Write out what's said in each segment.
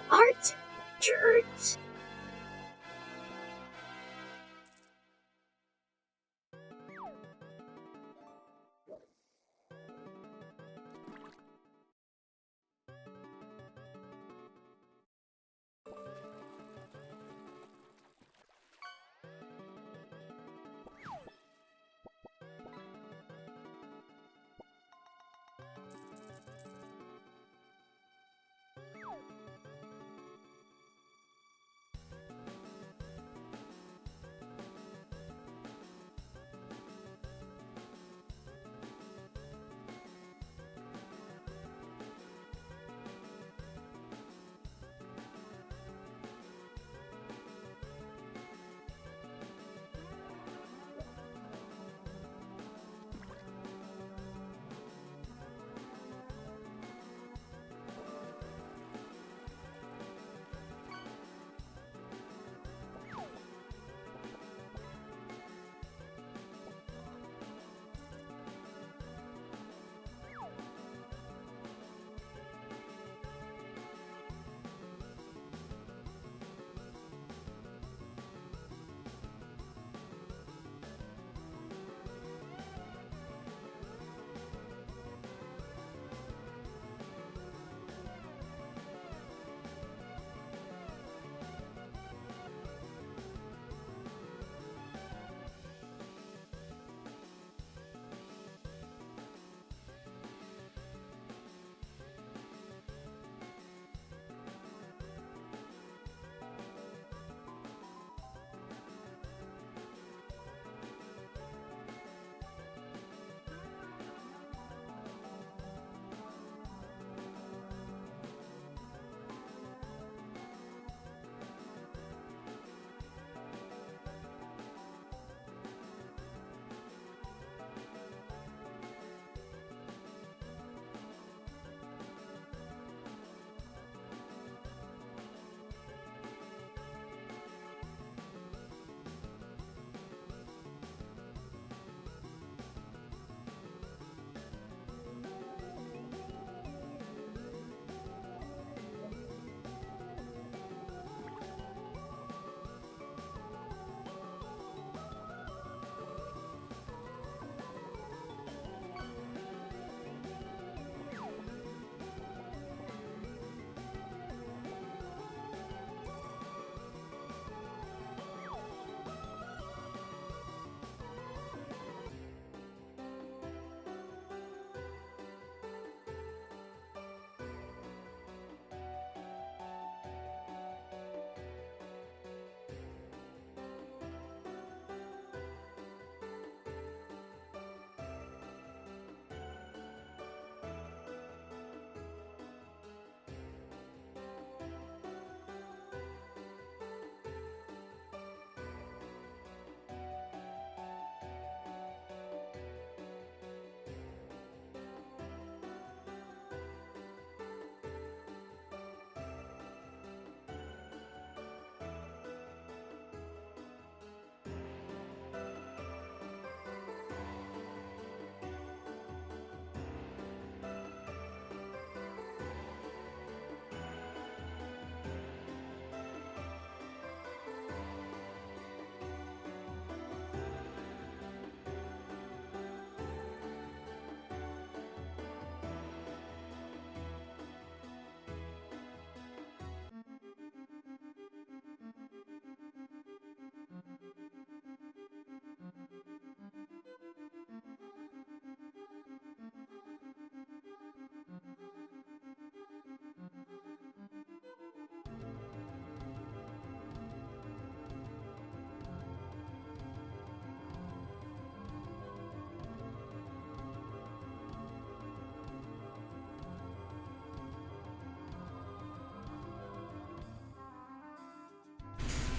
art, dirt.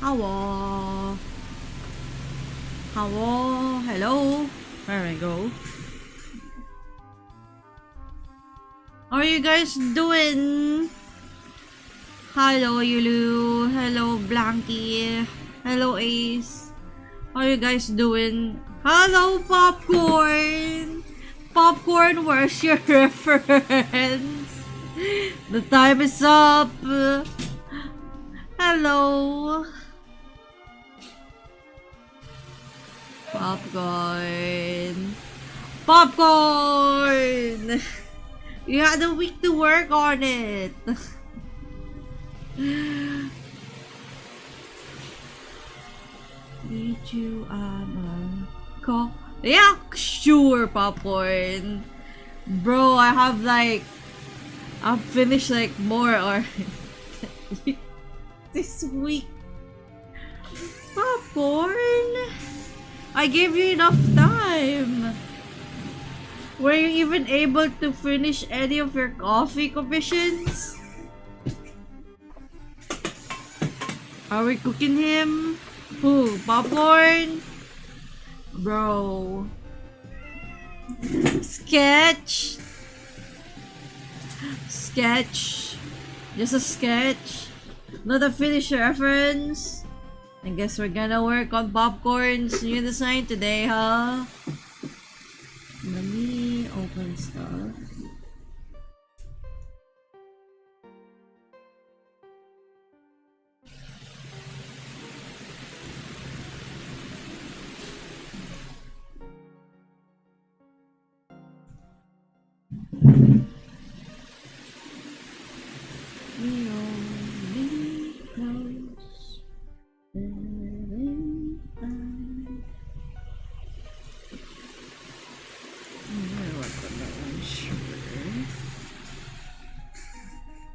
Hello. Hello. Hello. There we go. How are you guys doing? Hello, Yulu. Hello, Blanky. Hello, Ace. How are you guys doing? Hello, Popcorn. Popcorn, where's your reference? The time is up. Hello. Popcorn. Popcorn! You had a week to work on it. Need you call? Yeah, sure, Popcorn. Bro, I've finished like more or this week. Popcorn! I gave you enough time. Were you even able to finish any of your coffee commissions? Are we cooking him? Who? Popcorn? Bro. Sketch? Sketch? Just a sketch? Not a finished reference? I guess we're gonna work on Popcorn's new design today, huh? Let me open stuff.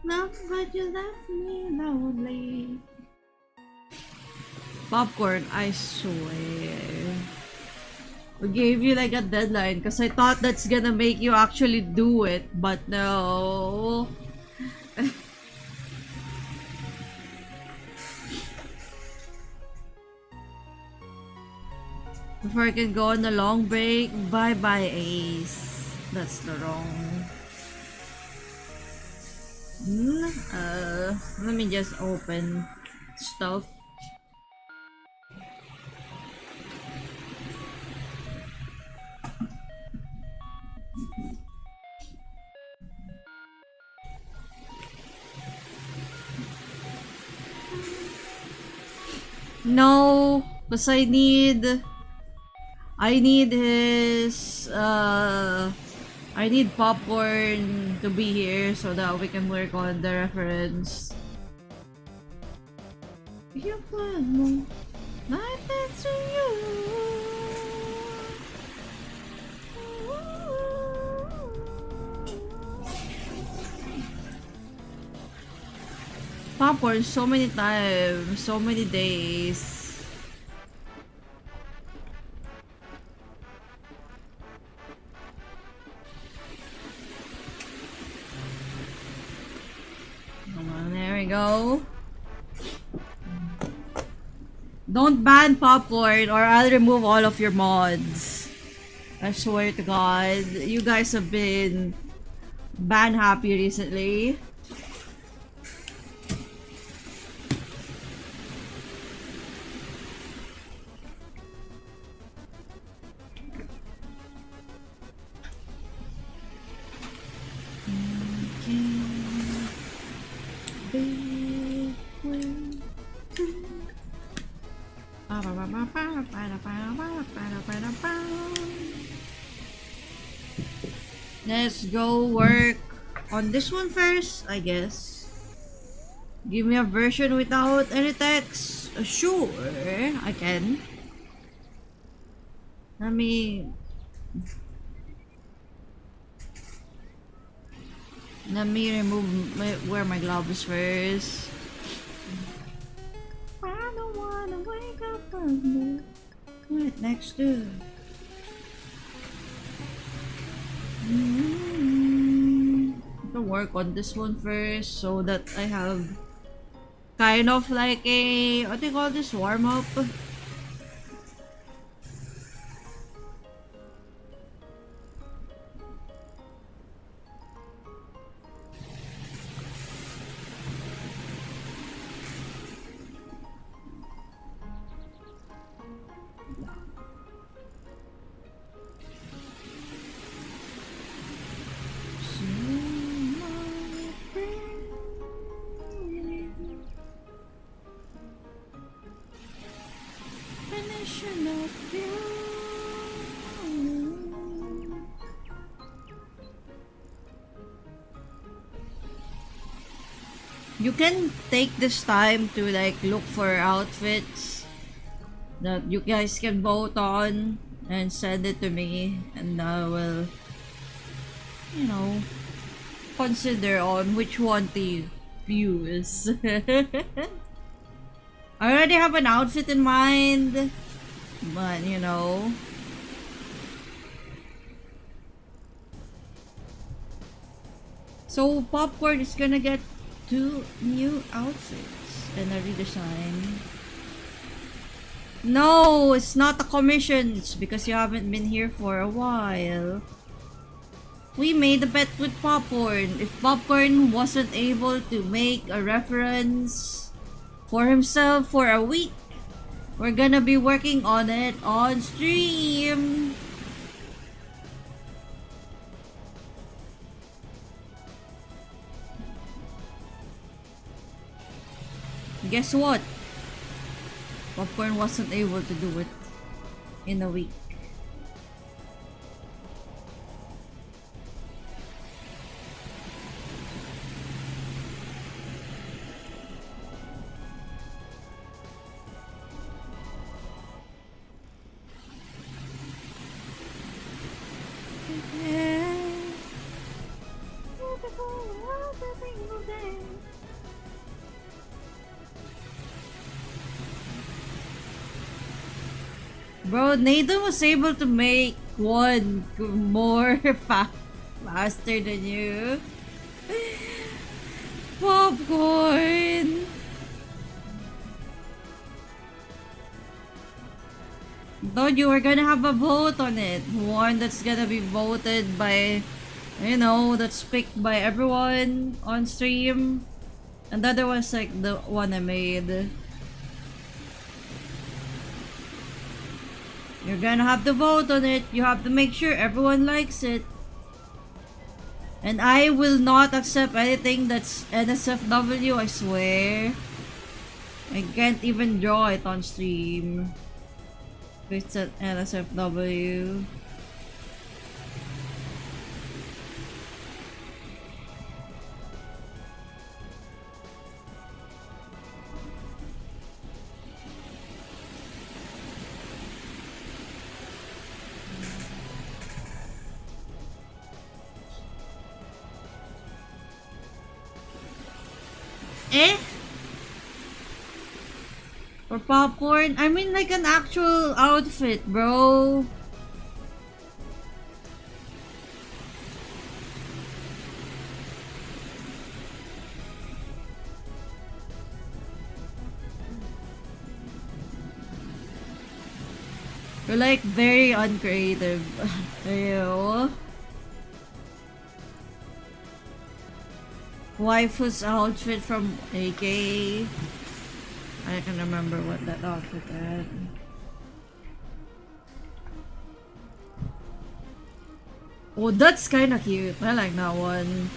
Love, but you left me lonely. Popcorn, I swear. We gave you like a deadline because I thought that's gonna make you actually do it, but no. Before I can go on a long break, bye-bye Ace. That's the wrong. Let me just open stuff. No, because I need his I need Popcorn to be here so that we can work on the reference. You plan mo, like that to you. Popcorn so many times, so many days. There we go. Don't ban Popcorn or I'll remove all of your mods. I swear to God, you guys have been ban happy recently. Let's go work on this one first, I guess. Give me a version without any text. Sure, I can. Let me wear my gloves first. I don't wanna wake up on right next to. To work on this one first so that I have kind of like a what do you call this, warm up. You can take this time to like look for outfits that you guys can vote on and send it to me, and I will, you know, consider on which one to use. I already have an outfit in mind, but you know. So Popcorn is gonna get 2 new outfits and a redesign. No, it's not a commission. It's because you haven't been here for a while. We made a bet with Popcorn. If Popcorn wasn't able to make a reference for himself for a week, we're gonna be working on it on stream. Guess what? Popcorn wasn't able to do it in a week. Bro, Nathan was able to make one more faster than you. Popcorn! Thought you were gonna have a vote on it. One that's gonna be voted by, you know, that's picked by everyone on stream. And the other one's like the one I made. You're gonna have to vote on it. You have to make sure everyone likes it. And I will not accept anything that's NSFW, I swear. I can't even draw it on stream. It's at NSFW. Eh? For Popcorn? I mean like an actual outfit, bro. You're like very uncreative. Ew. Waifu's outfit from AK. I can remember what that outfit had. Oh, that's kinda cute. I like that one.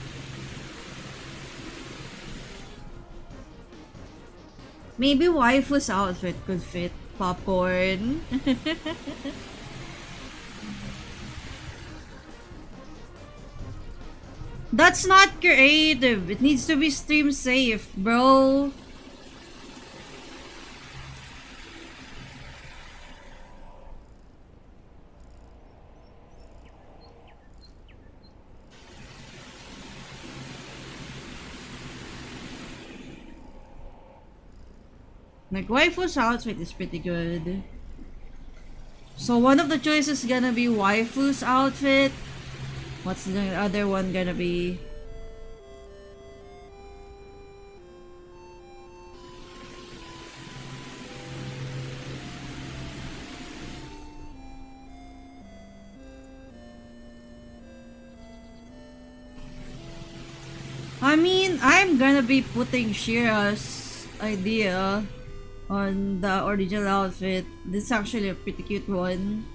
Maybe Waifu's outfit could fit Popcorn. That's not creative. It needs to be stream safe, bro. Like, Waifu's outfit is pretty good. So one of the choices is gonna be Waifu's outfit. What's the other one gonna be? I mean, I'm gonna be putting Shira's idea on the original outfit. This is actually a pretty cute one.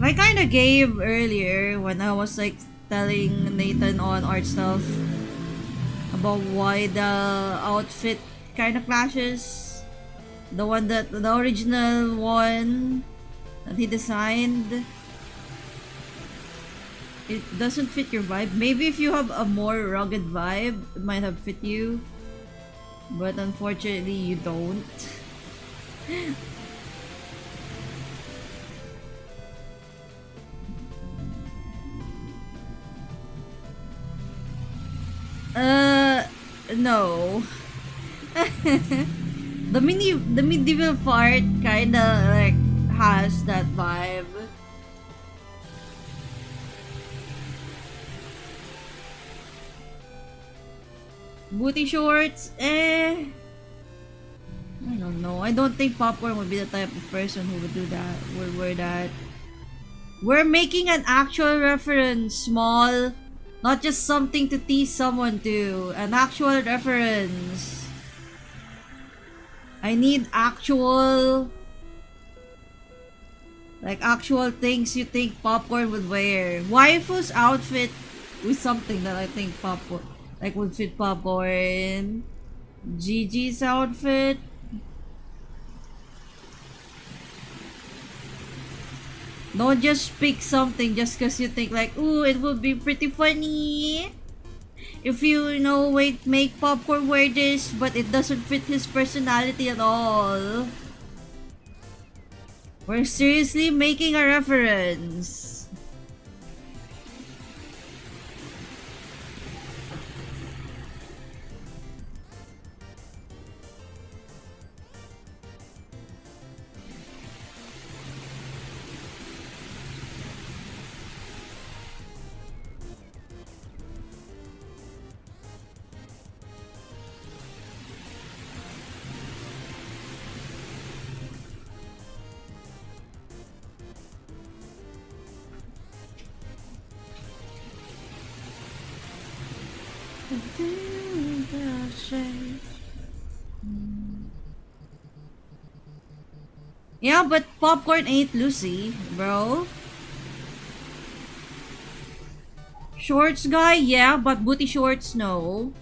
I kinda gave earlier when I was like telling Nathan on art stuff about why the outfit kinda clashes. The one that, the original one that he designed. it doesn't fit your vibe. Maybe if you have a more rugged vibe, it might have fit you. But unfortunately, you don't. No. The medieval part kinda like has that vibe. Booty shorts, I don't know. I don't think Popcorn would be the type of person who would do that, would wear that. We're making an actual reference, small. Not just something to tease someone to. An actual reference. I need actual... like actual things you think Popcorn would wear. Waifu's outfit was something that I think Popcorn... like would fit Popcorn. Gigi's outfit. Don't just pick something just because you think like, ooh, it would be pretty funny if you know, make Popcorn wear this, but it doesn't fit his personality at all. We're seriously making a reference. Yeah, but Popcorn ain't Lucy, bro. Shorts guy, yeah, but booty shorts, no.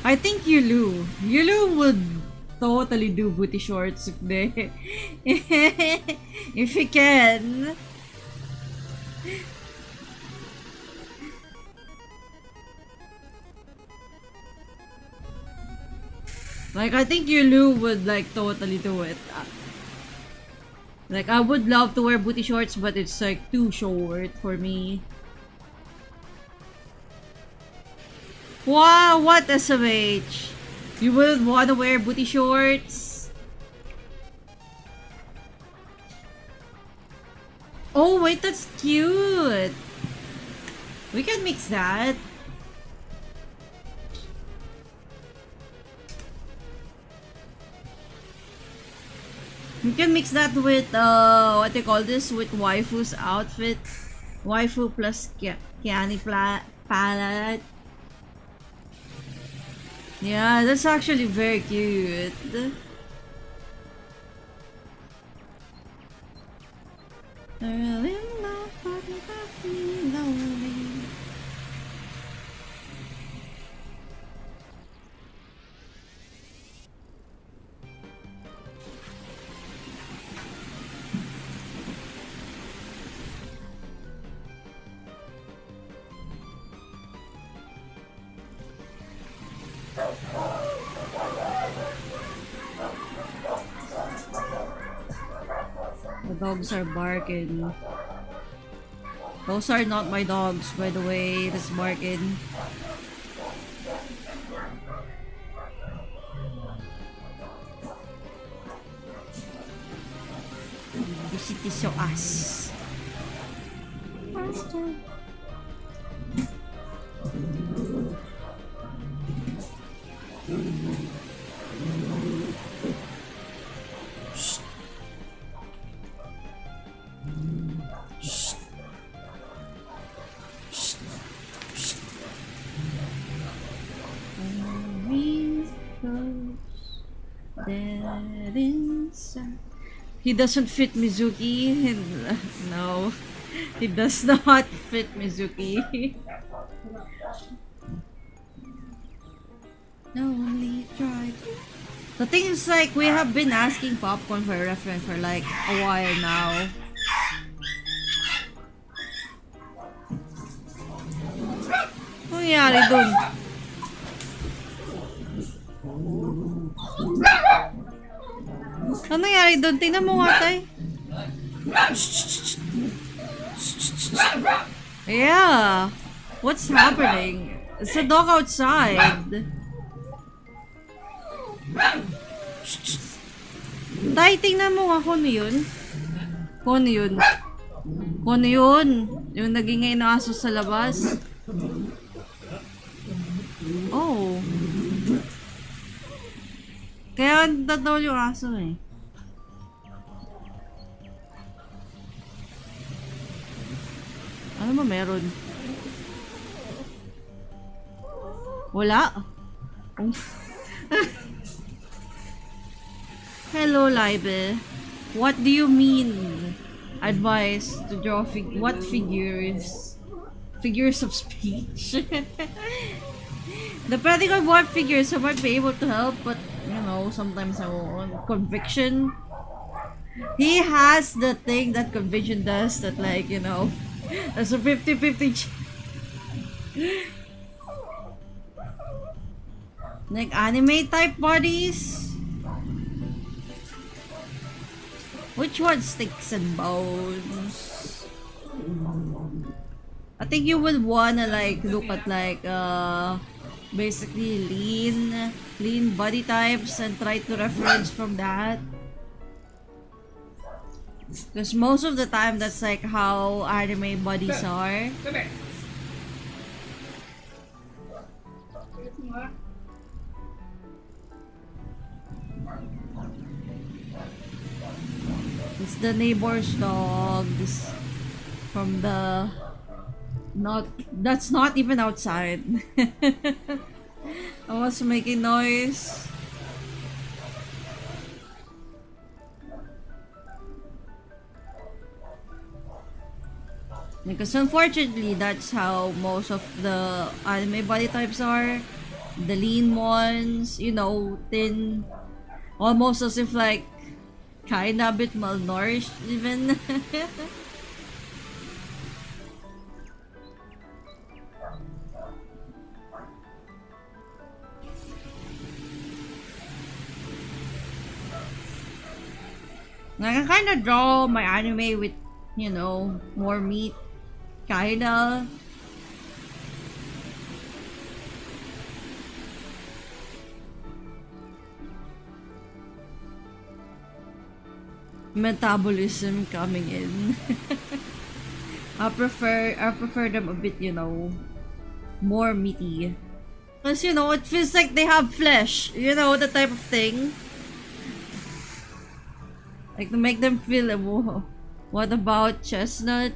I think Yulu would totally do booty shorts if they... if he can. Like, I think Yulu would like totally do it. Like, I would love to wear booty shorts, but it's like too short for me. Wow, what SMH? You would want to wear booty shorts? Oh wait, that's cute. We can mix that. We can mix that with what do you call this? With waifu's outfit. Waifu plus Kiani palette. Yeah, that's actually very cute. The dogs are barking. Those are not my dogs, by the way. That's barking. Visit is your ass. He doesn't fit Mizuki. No, he does not fit Mizuki. No, only try. The thing is, like, we have been asking Popcorn for a reference for like a while now. Ano nangyari dun? Ano nangyari dun? Tingnan mo nga, tay. Yeah. What's happening? It's a dog outside. Tay, tingnan mo nga kung ano yun. Kung ano yun. Kung ano yun. Yung naging ngayon na aso sa labas. Oh. Kaya tatawal yung aso eh. Ano ba meron? Wala? Hello, Libe. What do you mean? Advice to draw what figures? Figures of speech. Depending on what figures, I might be able to help, but you know, sometimes I won't. Conviction. He has the thing that conviction does that, like, you know, there's a 50-50 like anime type bodies. Which one sticks and bones? I think you would wanna like look at like basically lean body types and try to reference from that. Because most of the time that's like how anime bodies are. It's the neighbor's dog. This from the that's not even outside. I was making noise. Because unfortunately, that's how most of the anime body types are. The lean ones, you know, thin, almost as if like kinda a bit malnourished even. I can kind of draw my anime with, you know, more meat, kinda. Metabolism coming in. I prefer them a bit, you know, more meaty. Because, you know, it feels like they have flesh, you know, the type of thing. Like to make them feel, whoa, what about chestnut?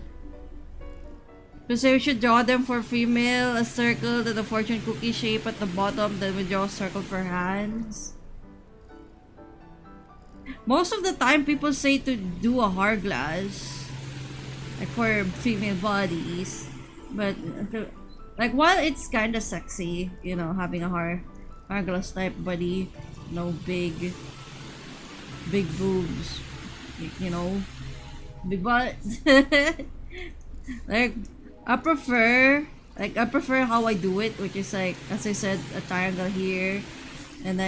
Because we should draw them for female, a circle to the fortune cookie shape at the bottom, then we draw a circle for hands. Most of the time, people say to do a hourglass, like for female bodies, but like while it's kind of sexy, you know, having a hourglass type body, no big boobs, you know, big butt. Like I prefer how I do it, which is like, as I said, a triangle here, and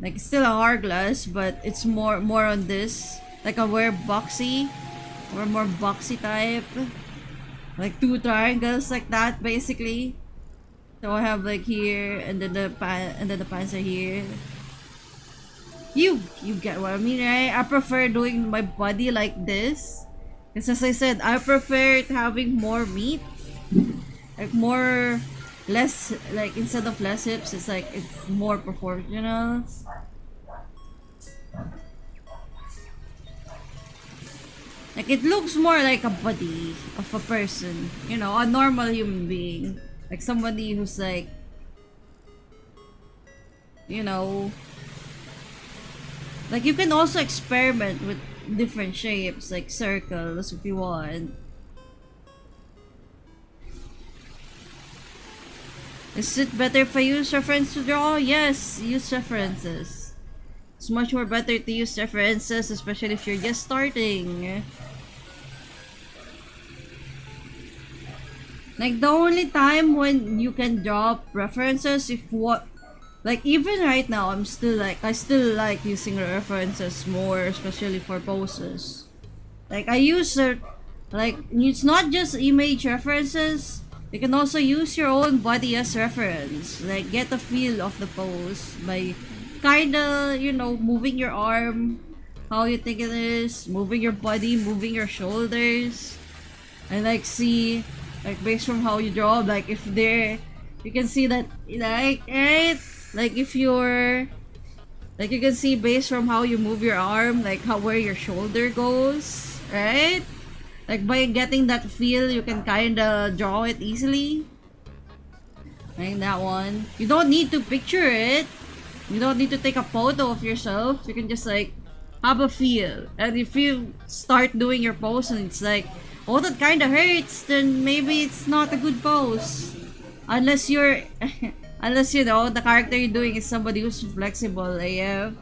like still a hourglass, but it's more on this. Like I wear boxy, or more boxy type, like two triangles like that basically. So I have like here, and then the pants are here. You get what I mean, right? I prefer doing my body like this, because as I said, I prefer it having more meat, like less, like instead of less hips, it's like it's more proportional. Like it looks more like a body of a person, you know, a normal human being, like somebody who's like, you know, Like, you can also experiment with different shapes, like circles if you want. Is it better if I use reference to draw? Yes, use references. It's much more better to use references, especially if you're just starting. Like, the only time when you can drop references if what, like, even right now I still like using references more, especially for poses. Like, I use like, it's not just image references, you can also use your own body as reference. Like, get a feel of the pose by kinda, you know, moving your arm how you think it is, moving your body, moving your shoulders, and like see, like, based from how you draw, like if they're, you can see that, like, right, like if you're, like, you can see based from how you move your arm, like how, where your shoulder goes, right? Like, by getting that feel, you can kinda draw it easily. Like that one. You don't need to picture it. You don't need to take a photo of yourself. You can just like have a feel. And if you start doing your pose and it's like, oh, that kinda hurts, then maybe it's not a good pose. Unless you're unless, you know, the character you're doing is somebody who's flexible AF.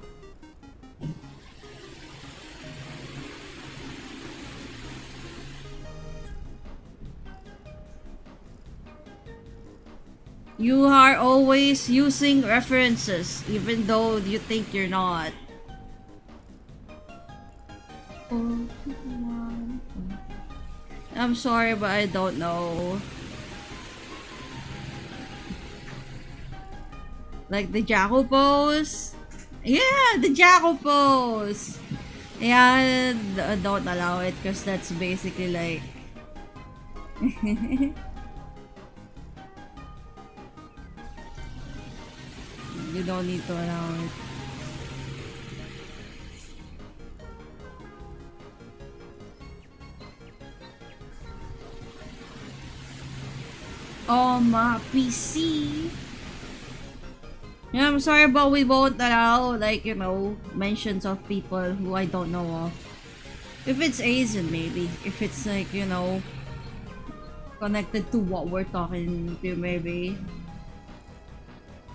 You are always using references, even though you think you're not. I'm sorry, but I don't know. Like the Jackal pose? Yeah, the Jackal pose! Yeah, don't allow it because that's basically like... You don't need to allow it. Oh, my PC. Yeah, I'm sorry, but we won't allow, like, you know, mentions of people who I don't know of. If it's Asian, maybe. If it's, like, you know, connected to what we're talking to, maybe.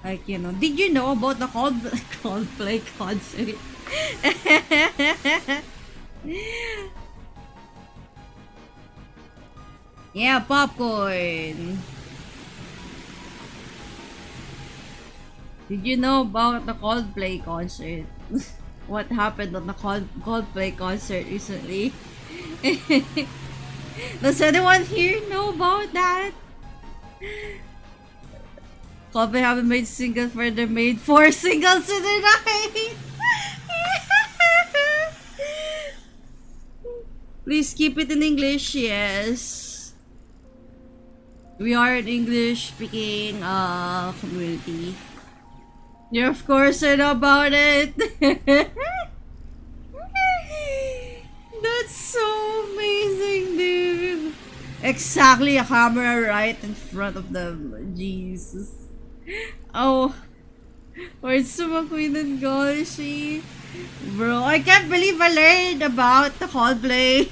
Like, you know, did you know about the Coldplay concert? Yeah, popcorn. Did you know about the Coldplay concert? What happened on the Coldplay concert recently? Does anyone here know about that? Coldplay haven't made singles for they made 4 singles in the night. Please keep it in English, yes. We are an English speaking community. Yeah, of course I know about it. That's so amazing, dude. Exactly, a camera right in front of them. Jesus. Oh, where's the Queen and Goshi? Bro, I can't believe I learned about the Coldplay.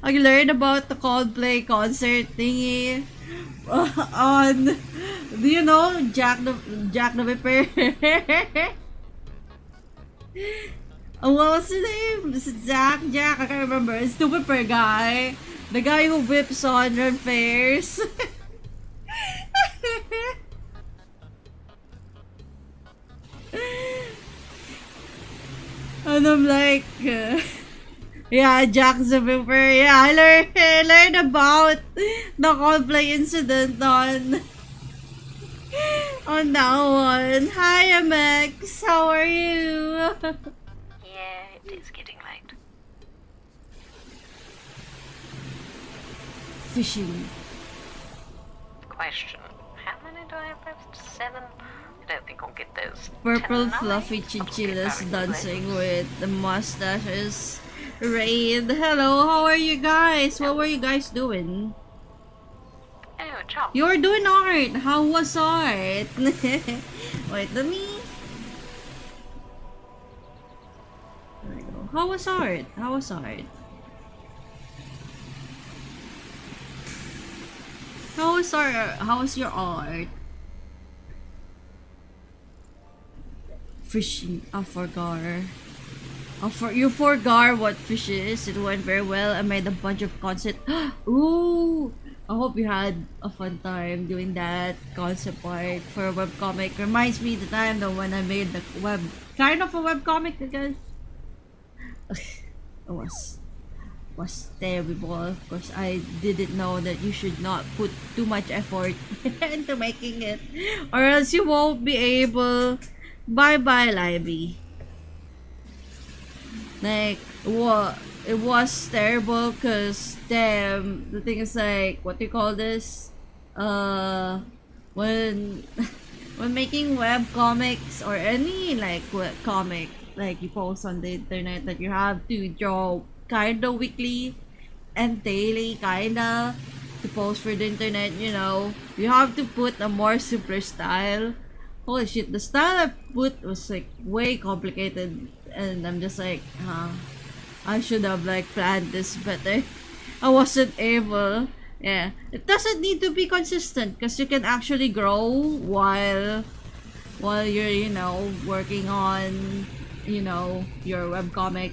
I learned about the Coldplay concert thingy on, do you know Jack the Ripper? Oh, what was his name? Is it Jack? I can't remember. It's the Whipper guy. The guy who whips on red fairs. And I'm like, yeah, Jack the Whipper. Yeah, I learned about the Coldplay incident on that one. Hi, MX. How are you? Yeah, it is getting late. Fishing. Question. How many do I have left? 7? I don't think I'll get those. Purple tonight. fluffy I'll keep chinchillas going dancing late. with the mustaches. Raid. Hello, how are you guys? What were you guys doing? Oh, chop. You were doing art. How was art? Wait, let me... How was art? How was art? How was your art? Fishing. I forgot. You forgot what fish is. It went very well. I made a bunch of concept. Ooh! I hope you had a fun time doing that concept art for a webcomic. Reminds me the time that when I made the kind of a webcomic because it was terrible because I didn't know that you should not put too much effort into making it or else you won't be able. Bye bye, Libby. Like, it was terrible because damn, the thing is like, what do you call this? When when making web comics or any like web comic, like you post on the internet that you have to draw kinda weekly and daily kinda to post for the internet, you know, you have to put a more simpler style. Holy shit, the style I put was like way complicated and I'm just like, I should have like planned this better. I wasn't able. Yeah, it doesn't need to be consistent because you can actually grow while you're, you know, working on, you know, your webcomic.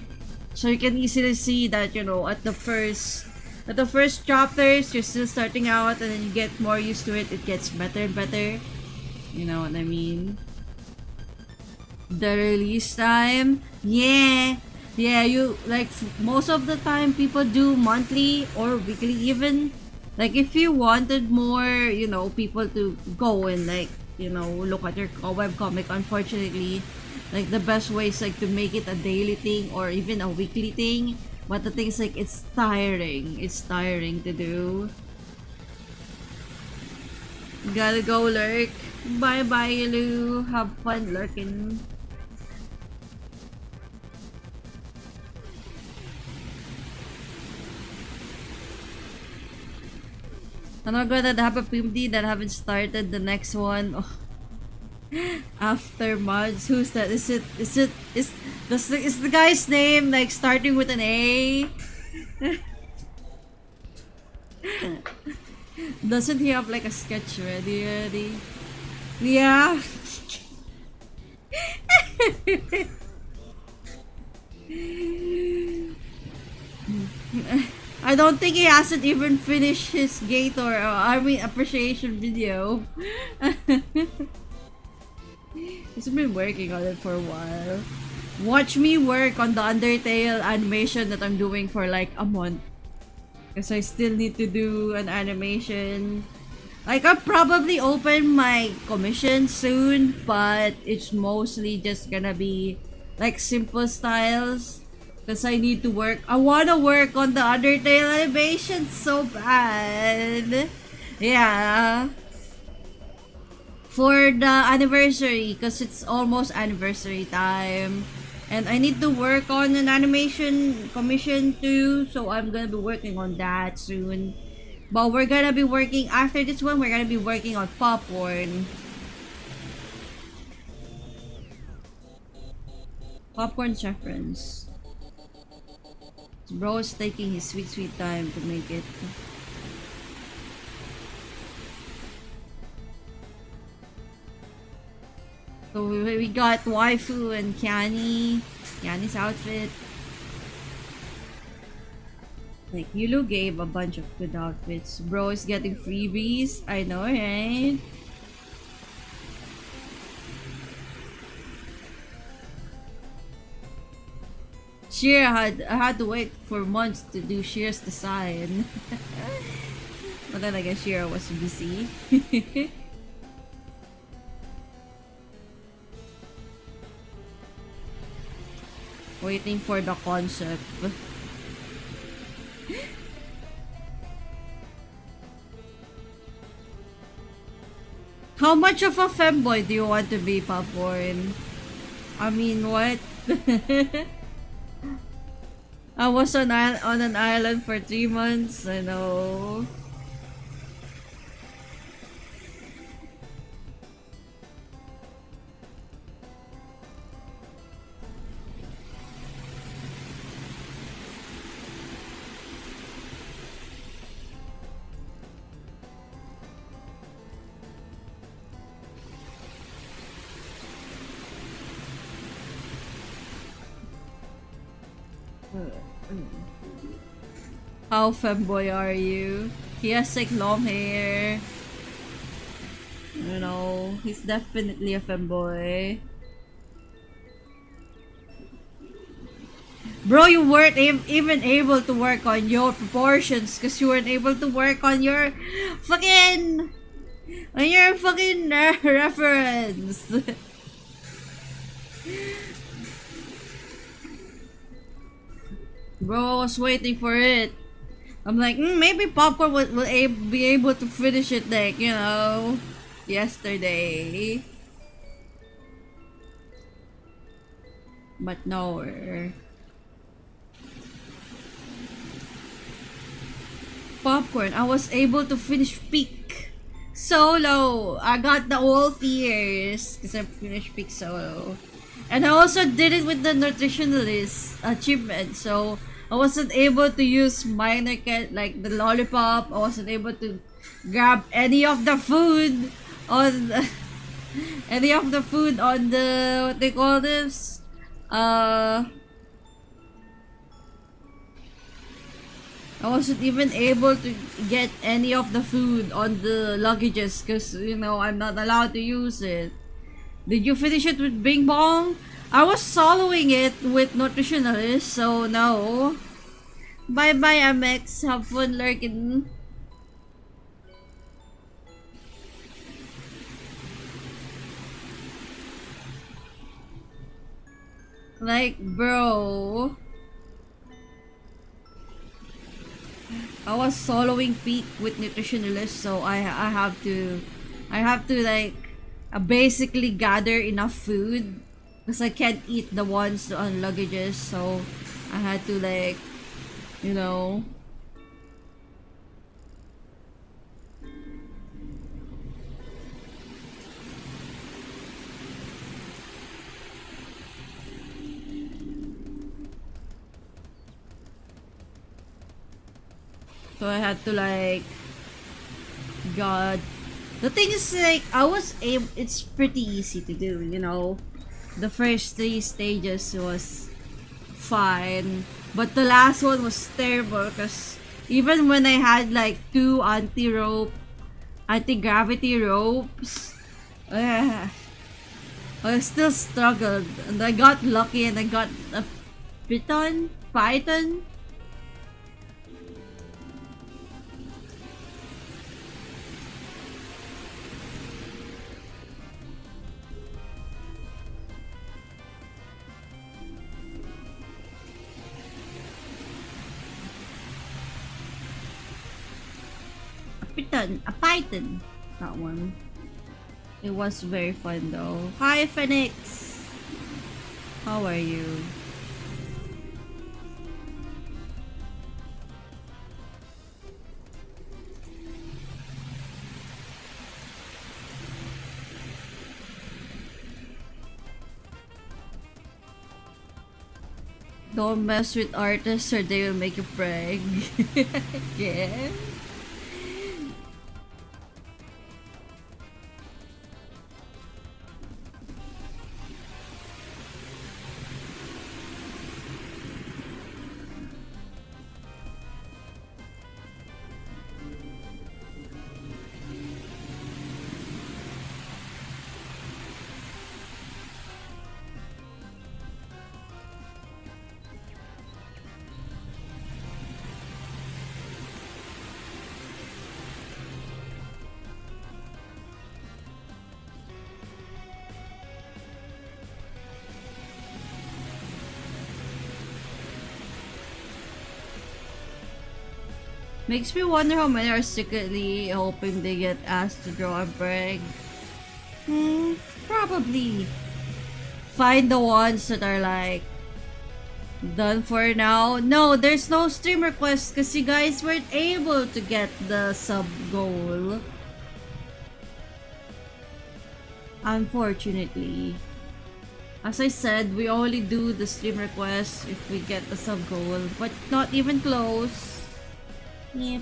So you can easily see that, you know, at the first chapters you're still starting out and then you get more used to it, it gets better and better. You know what I mean? The release time, yeah, you like most of the time people do monthly or weekly even. Like if you wanted more, you know, people to go and like, you know, look at your webcomic, unfortunately like the best way is like to make it a daily thing or even a weekly thing, but the thing is like it's tiring to do. Gotta go lurk. Bye bye, Lou. Have fun lurking. I'm not gonna have a PMD that haven't started the next one. Oh. After months. Who's that? Is the guy's name like starting with an A? Doesn't he have like a sketch ready already? Yeah. I don't think he hasn't even finished his Gator Army appreciation video. He's been working on it for a while. Watch me work on the Undertale animation that I'm doing for like a month. Because I still need to do an animation. Like I'll probably open my commission soon, but it's mostly just gonna be like simple styles. Because I need to work. I wanna work on the Undertale animation so bad. Yeah. For the anniversary, because it's almost anniversary time. And I need to work on an animation commission too, so I'm gonna be working on that soon. But we're gonna be working, after this one, we're gonna be working on popcorn. Popcorn reference. Bro is taking his sweet time to make it. So we got waifu and Kiani's outfit. Like Yulu gave a bunch of good outfits. Bro is getting freebies. I know, right? Sheer I had to wait for months to do Sheer's design. But then I guess Sheer was busy. Waiting for the concept. How much of a femboy do you want to be, Popcorn? I mean, what? I was on an island for 3 months. I know. How femboy are you? He has like long hair. You know, he's definitely a femboy. Bro, you weren't even able to work on your proportions because you weren't able to work on your fucking reference. Bro, I was waiting for it. I'm like, maybe Popcorn will be able to finish it like, you know, yesterday. But no. Popcorn, I was able to finish Peak solo. I got the all fears because I finished Peak solo. And I also did it with the nutritionalist achievement, so I wasn't able to use minor like the lollipop. I wasn't able to grab any of the food on the, any of the food on the what they call this. I wasn't even able to get any of the food on the luggages because, you know, I'm not allowed to use it. Did you finish it with Bing Bong? I was soloing it with Nutritionalist, so no. Bye-bye, MX. Have fun lurking. Like, bro. I was soloing Peak with Nutritionalist, so I have to like basically gather enough food because I can't eat the ones on luggages, so I had to like, you know. So I had to like, God. The thing is like, it's pretty easy to do, you know. The first 3 stages was fine. But the last one was terrible because even when I had like 2 anti-gravity ropes, I still struggled. And I got lucky and I got a python. A python. That one. It was very fun though. Hi Phoenix! How are you? Don't mess with artists or they will make you brag. Yeah. Makes me wonder how many are secretly hoping they get asked to draw a brag. Probably. Find the ones that are like done for now. No, there's no stream request because you guys weren't able to get the sub goal. Unfortunately. As I said, we only do the stream request if we get the sub goal, but not even close. Yep.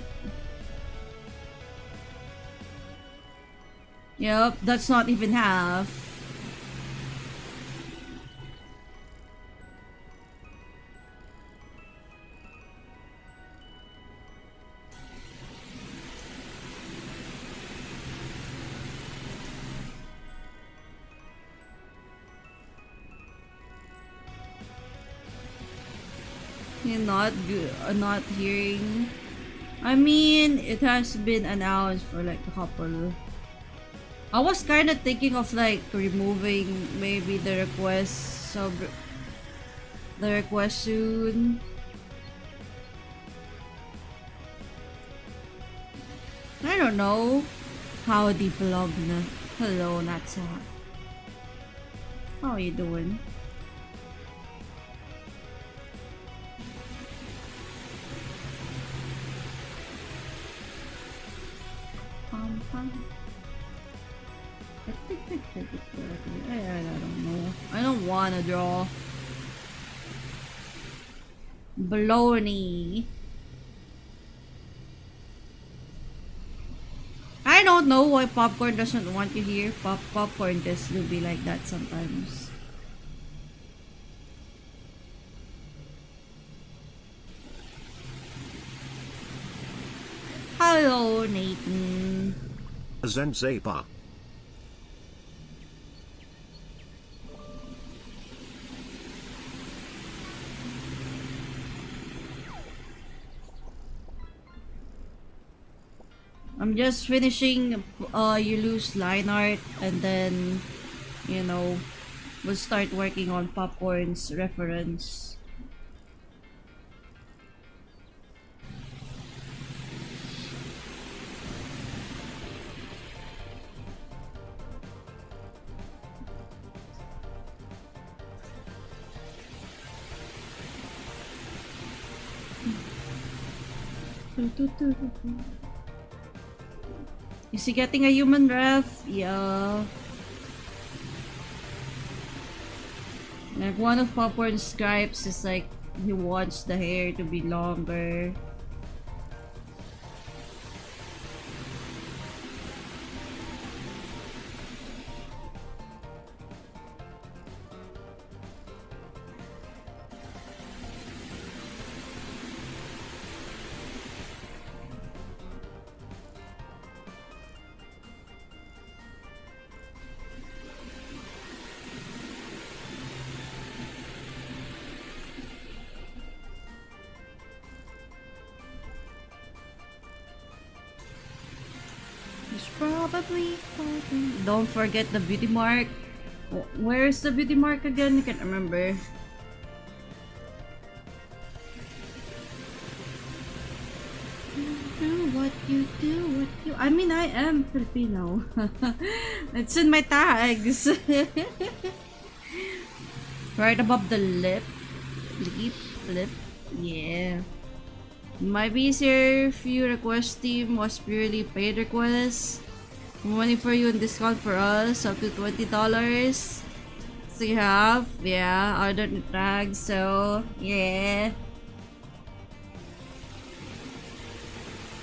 Yep, that's not even half. You're not good, not hearing. I mean, it has been announced for like a couple. I was kind of thinking of like removing maybe the request soon. I don't know. Howdy vlog na. Hello, Natsa. How are you doing? I think I did it correctly. I don't know. I don't wanna draw. Baloney. I don't know why popcorn doesn't want you here. Popcorn just will be like that sometimes. Hello, Nathan. Zenzapa. I'm just finishing you lose line art, and then you know we'll start working on popcorn's reference. Is he getting a human ref? Yeah. Like one of Popcorn's gripes is like he wants the hair to be longer. Probably. Don't forget the beauty mark. Where's the beauty mark again? I can't remember. Do what you do, what you. I mean, I am Filipino. It's in my tags. Right above the lip. Lip. Yeah. Might be easier if your request team was purely paid requests. Money for you and discount for us up to $20. So you have, yeah, other tags, so yeah.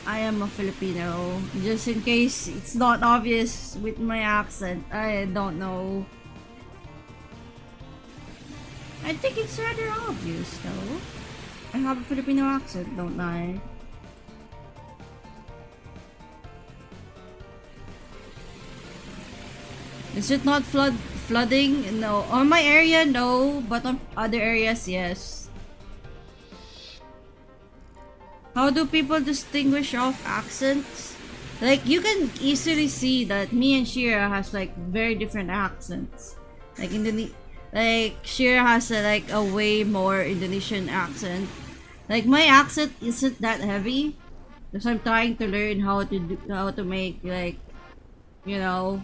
I am a Filipino. Just in case it's not obvious with my accent. I don't know. I think it's rather obvious though. I have a Filipino accent, don't I? Is it not flooding? No. On my area, no. But on other areas, yes. How do people distinguish off accents? Like, you can easily see that me and Shira has like very different accents. Like Shira has a way more Indonesian accent. Like my accent isn't that heavy, because I'm trying to learn how to make like, you know,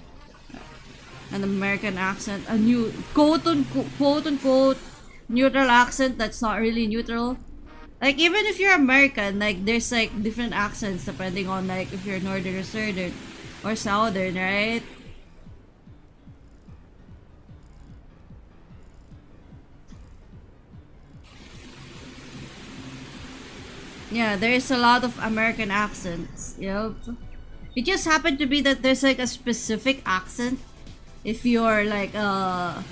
an American accent, a new quote unquote neutral accent that's not really neutral. Like even if you're American, like there's like different accents depending on like if you're northern or southern or southern, right? Yeah, there's a lot of American accents. Yep. It just happened to be that there's like a specific accent if you're like a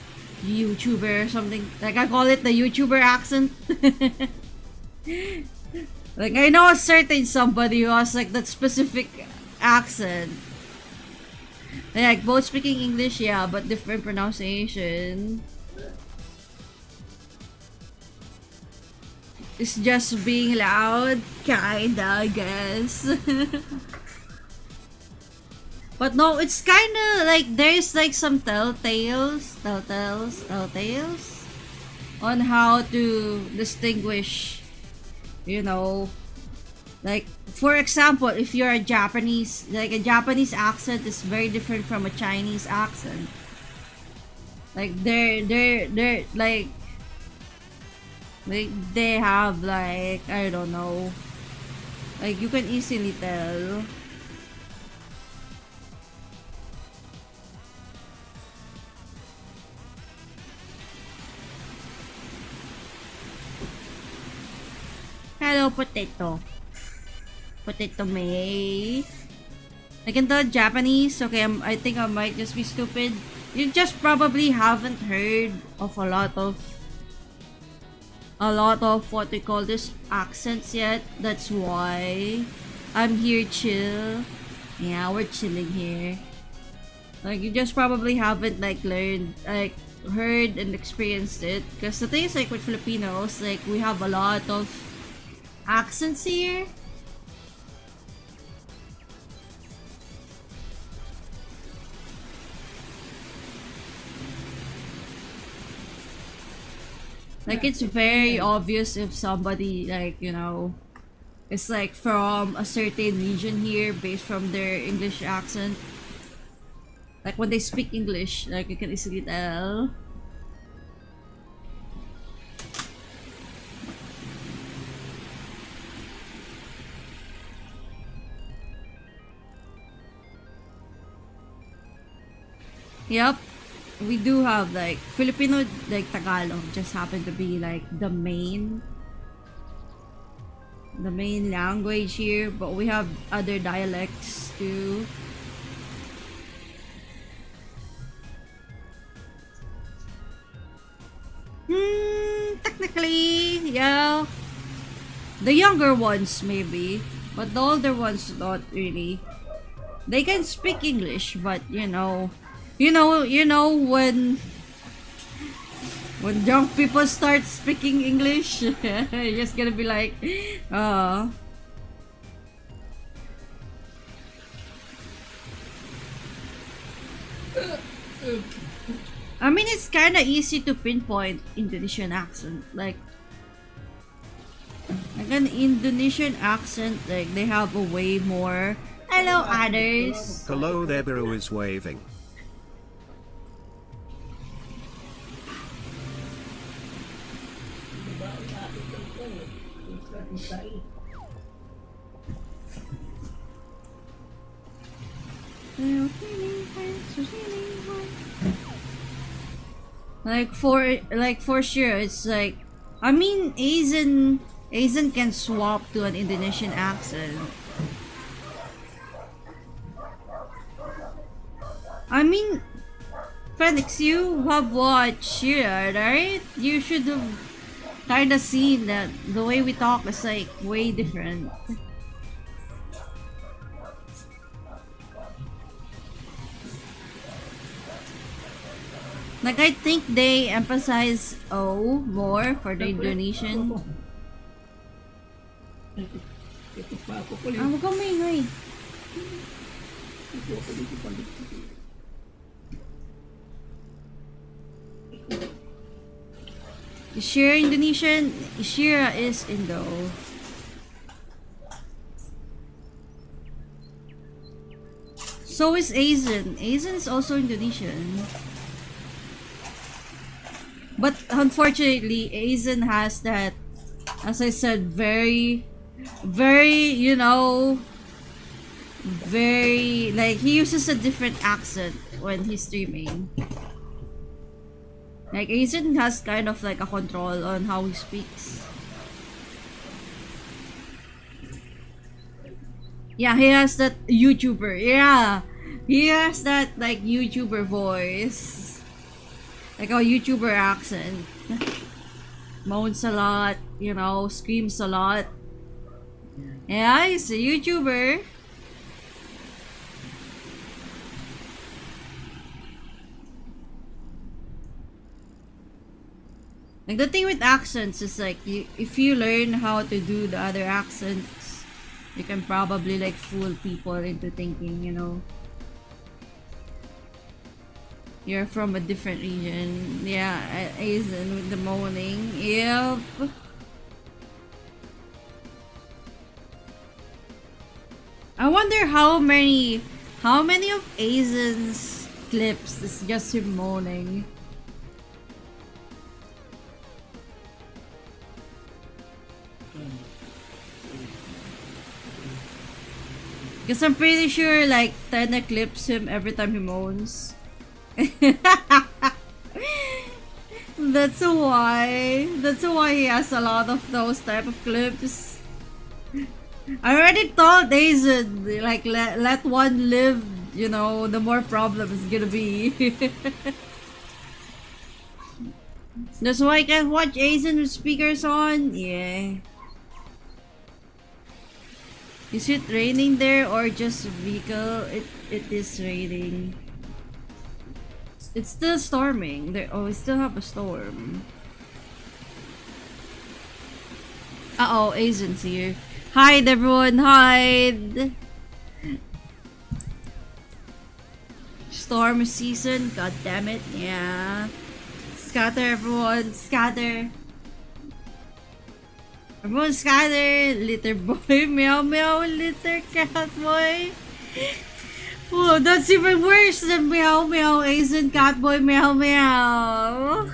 YouTuber or something. Like I call it the YouTuber accent. Like I know a certain somebody who has like that specific accent. Like both speaking English, yeah, but different pronunciation. is just being loud, kinda, I guess. But no, it's kinda like there's like some telltales on how to distinguish, you know, like for example, if you're a Japanese, like a Japanese accent is very different from a Chinese accent. Like they're like they have like I don't know, like you can easily tell. Hello, potato. Potato May. I can tell Japanese. Okay, I think I might just be stupid. You just probably haven't heard of a lot of what we call this accents yet. That's why I'm here chill. Yeah, we're chilling here. Like you just probably haven't like learned, like heard and experienced it. Because the thing is like with Filipinos, like we have a lot of accents here. Like it's very obvious if somebody like, you know, is like from a certain region here based from their English accent. Like when they speak English, like you can easily tell. Yep. We do have like Filipino, like Tagalog just happen to be like the main language here, but we have other dialects too. Technically, yeah. The younger ones maybe, but the older ones not really. They can speak English, but you know when young people start speaking English, you're just gonna be like, I mean, it's kind of easy to pinpoint Indonesian accent. Like an Indonesian accent, like they have a way more. Hello, others. Hello there, Biro is waving. Like for sure, it's like I mean Asian can swap to an Indonesian accent. I mean, Felix, you have watched Shira, right? You should have kind of seen that the way we talk is like way different. Like I think they emphasize O more for the Indonesian. Huwag kang maingay. Shira Indonesian, Shira is Indo. So is Asian. Asian is also Indonesian. But unfortunately, Asian has that, as I said, very, you know, very, like, he uses a different accent when he's streaming. Like, Asian has kind of like a control on how he speaks. Yeah, he has that YouTuber. Yeah, he has that, like, YouTuber voice. Like a YouTuber accent. Moans a lot, you know, screams a lot. Yeah, he's a YouTuber. Like the thing with accents is like if you learn how to do the other accents, you can probably like fool people into thinking, you know, you're from a different region. Yeah, Asian with the moaning. Yep. I wonder how many of Asian's clips is just him moaning. Because I'm pretty sure like Tana clips him every time he moans. That's why he has a lot of those type of clips. I already told Asian, like let one live, you know, the more problem it's gonna be. That's why I can't watch Asian with speakers on. Yeah. Is it raining there or just vehicle? It is raining. It's still storming. There. Oh, we still have a storm. Uh oh, Asian's here. Hide, everyone, hide. Storm season. God damn it. Yeah. Scatter, everyone. Scatter. Everyone scatter. Litter boy. Meow meow. Litter cat boy. Whoa, that's even worse than meow meow. Asian cat boy. Meow meow.